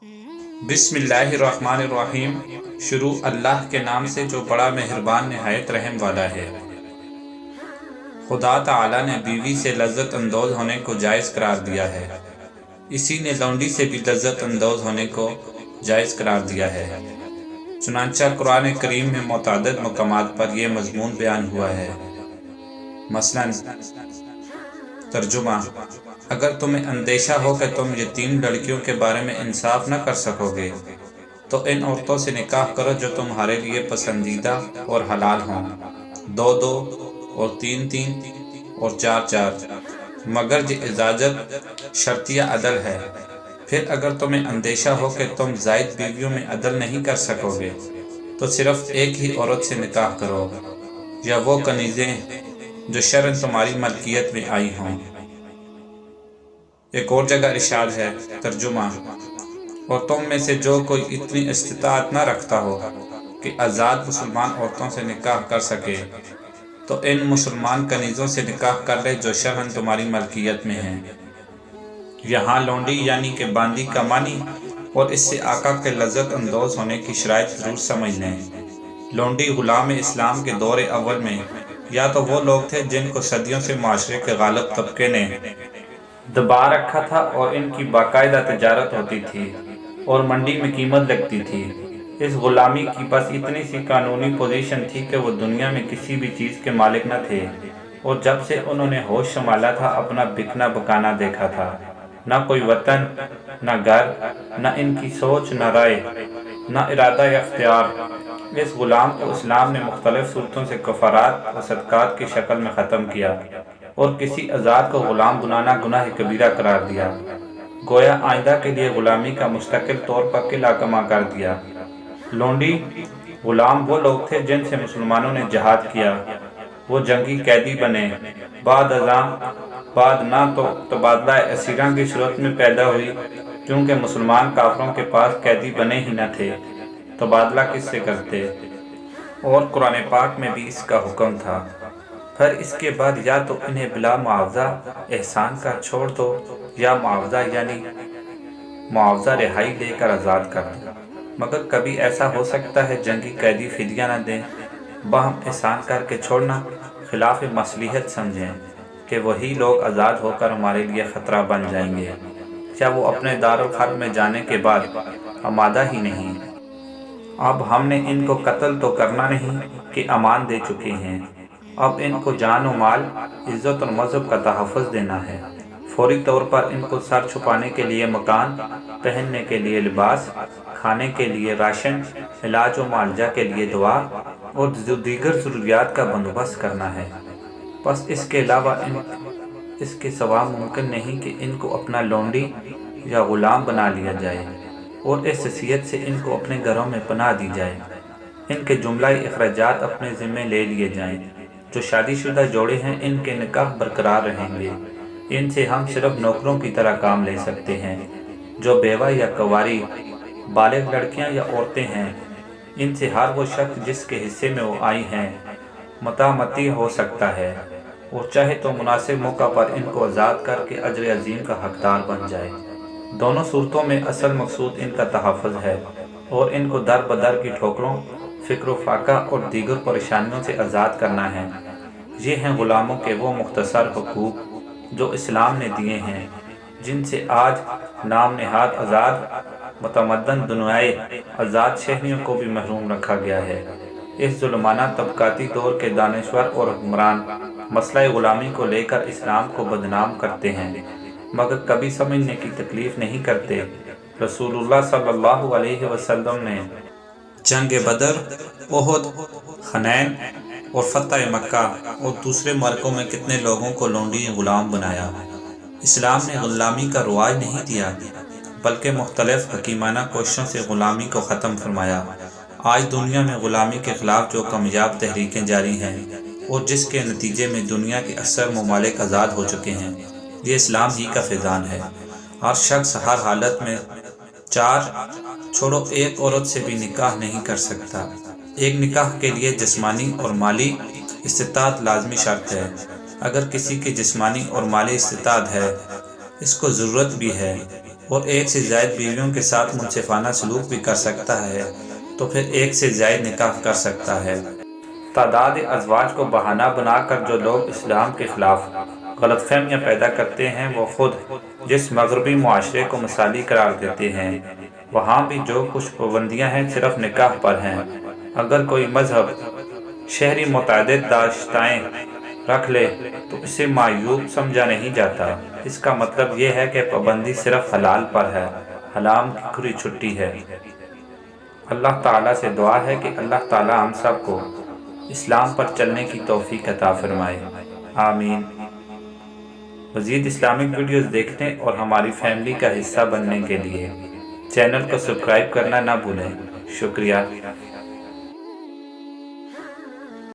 بسم اللہ الرحمن الرحیم۔ شروع اللہ کے نام سے جو بڑا مہربان نہایت رحم والا ہے۔ خدا تعالیٰ نے بیوی سے لذت اندوز ہونے کو جائز قرار دیا ہے، اسی نے لونڈی سے بھی لذت اندوز ہونے کو جائز قرار دیا ہے۔ چنانچہ قرآن کریم میں متعدد مقامات پر یہ مضمون بیان ہوا ہے۔ مثلاً ترجمہ: اگر تمہیں اندیشہ ہو کہ تم یتیم لڑکیوں کے بارے میں انصاف نہ کر سکو گے تو ان عورتوں سے نکاح کرو جو تمہارے لیے پسندیدہ اور حلال ہوں، 2 اور 3 اور 4 مگر یہ اجازت شرطیہ عدل ہے۔ پھر اگر تمہیں اندیشہ ہو کہ تم زائد بیویوں میں عدل نہیں کر سکو گے تو صرف ایک ہی عورت سے نکاح کرو، یا وہ کنیزیں جو شرعاً تمہاری ملکیت میں آئی ہوں۔ ایک اور جگہ ارشاد ہے، ترجمہ: اور تم میں سے جو کوئی اتنی استطاعت نہ رکھتا ہو کہ آزاد مسلمان عورتوں سے نکاح کر سکے تو ان مسلمان کنیزوں سے نکاح کر لے جو شرعاً تمہاری ملکیت میں ہیں۔ یہاں لونڈی یعنی کہ باندی کا معنی اور اس سے آقا کے لذت اندوز ہونے کی شرائط ضرور سمجھ لیں۔ لونڈی غلام اسلام کے دور اول میں یا تو وہ لوگ تھے جن کو صدیوں سے معاشرے کے غالب طبقے نے دبا رکھا تھا اور ان کی باقاعدہ تجارت ہوتی تھی اور منڈی میں قیمت لگتی تھی۔ اس غلامی کی بس اتنی سی قانونی پوزیشن تھی کہ وہ دنیا میں کسی بھی چیز کے مالک نہ تھے، اور جب سے انہوں نے ہوش سنبھالا تھا اپنا بکنا بکانا دیکھا تھا، نہ کوئی وطن، نہ گھر، نہ ان کی سوچ، نہ رائے، نہ ارادہ یا اختیار۔ اس غلام کو اسلام نے مختلف صورتوں سے کفارات و صدقات کی شکل میں ختم کیا اور کسی آزاد کو غلام بنانا گناہ کبیرہ قرار دیا، گویا آئندہ کے لیے غلامی کا مستقل طور پر قلعہ کما کر دیا۔ لونڈی غلام وہ لوگ تھے جن سے مسلمانوں نے جہاد کیا، وہ جنگی قیدی بنے، بعد نہ تو تبادلہ اسیران کی صورت میں پیدا ہوئی، کیونکہ مسلمان کافروں کے پاس قیدی بنے ہی نہ تھے، تبادلہ کس سے کرتے، اور قرآن پاک میں بھی اس کا حکم تھا۔ پھر اس کے بعد یا تو انہیں بلا معاوضہ احسان کا چھوڑ دو یا معاوضہ یعنی معاوضہ رہائی لے کر آزاد کر دو، مگر کبھی ایسا ہو سکتا ہے جنگی قیدی فدیہ نہ دیں، باہم احسان کر کے چھوڑنا خلاف مصلحت سمجھیں کہ وہی لوگ آزاد ہو کر ہمارے لیے خطرہ بن جائیں گے، یا وہ اپنے دارالحرب میں جانے کے بعد آمادہ ہی نہیں۔ اب ہم نے ان کو قتل تو کرنا نہیں کہ امان دے چکے ہیں، اب ان کو جان و مال، عزت اور مذہب کا تحفظ دینا ہے۔ فوری طور پر ان کو سر چھپانے کے لیے مکان، پہننے کے لیے لباس، کھانے کے لیے راشن، علاج و معالجہ کے لیے دوا اور دیگر ضروریات کا بندوبست کرنا ہے۔ بس اس کے علاوہ اس کے سوا ممکن نہیں کہ ان کو اپنا لونڈی یا غلام بنا لیا جائے اور اس حیثیت سے ان کو اپنے گھروں میں پناہ دی جائے، ان کے جملہ اخراجات اپنے ذمہ لے لیے جائیں۔ جو شادی شدہ جوڑے ہیں ان کے نکاح برقرار رہیں گے، ان سے ہم صرف نوکروں کی طرح کام لے سکتے ہیں۔ جو بیوہ یا کنواری، بالغ لڑکیاں یا عورتیں ہیں، ان سے ہر وہ شخص جس کے حصے میں وہ آئی ہیں متعمتی ہو سکتا ہے، اور چاہے تو مناسب موقع پر ان کو آزاد کر کے اجر عظیم کا حقدار بن جائے۔ دونوں صورتوں میں اصل مقصود ان کا تحفظ ہے اور ان کو در بدر کی ٹھوکروں، فکر و فاقہ اور دیگر پریشانیوں سے آزاد کرنا ہے۔ یہ ہیں غلاموں کے وہ مختصر حقوق جو اسلام نے دیے ہیں، جن سے آج نام نہاد آزاد متمدن دنیائے آزاد شہریوں کو بھی محروم رکھا گیا ہے۔ اس ظلمانہ طبقاتی دور کے دانشور اور حکمران مسئلہ غلامی کو لے کر اسلام کو بدنام کرتے ہیں، مگر کبھی سمجھنے کی تکلیف نہیں کرتے۔ رسول اللہ صلی اللہ علیہ وسلم نے جنگ بدر، احد، حنین اور فتح مکہ اور دوسرے معرکوں میں کتنے لوگوں کو لونڈی غلام بنایا۔ اسلام نے غلامی کا رواج نہیں دیا، بلکہ مختلف حکیمانہ کوششوں سے غلامی کو ختم فرمایا۔ آج دنیا میں غلامی کے خلاف جو کامیاب تحریکیں جاری ہیں اور جس کے نتیجے میں دنیا کے اکثر ممالک آزاد ہو چکے ہیں، یہ اسلام ہی کا فیضان ہے۔ ہر شخص ہر حالت میں 4 چھوڑو ایک عورت سے بھی نکاح نہیں کر سکتا۔ ایک نکاح کے لیے جسمانی اور مالی استطاعت لازمی شرط ہے۔ اگر کسی کی جسمانی اور مالی استطاعت ہے، اس کو ضرورت بھی ہے، اور ایک سے زائد بیویوں کے ساتھ منصفانہ سلوک بھی کر سکتا ہے تو پھر ایک سے زائد نکاح کر سکتا ہے۔ تعداد ازواج کو بہانہ بنا کر جو لوگ اسلام کے خلاف غلط فہمیاں پیدا کرتے ہیں، وہ خود جس مغربی معاشرے کو مثالی قرار دیتے ہیں، وہاں بھی جو کچھ پابندیاں ہیں صرف نکاح پر ہیں۔ اگر کوئی مذہب شہری متعدد داشتائیں رکھ لے تو اسے معیوب سمجھا نہیں جاتا۔ اس کا مطلب یہ ہے کہ پابندی صرف حلال پر ہے، حرام کی کھری چھٹی ہے۔ اللہ تعالیٰ سے دعا ہے کہ اللہ تعالیٰ ہم سب کو اسلام پر چلنے کی توفیق عطا فرمائے، آمین۔ مزید اسلامک ویڈیوز دیکھنے اور ہماری فیملی کا حصہ بننے کے لیے چینل کو سبسکرائب کرنا نہ بھولیں۔ شکریہ۔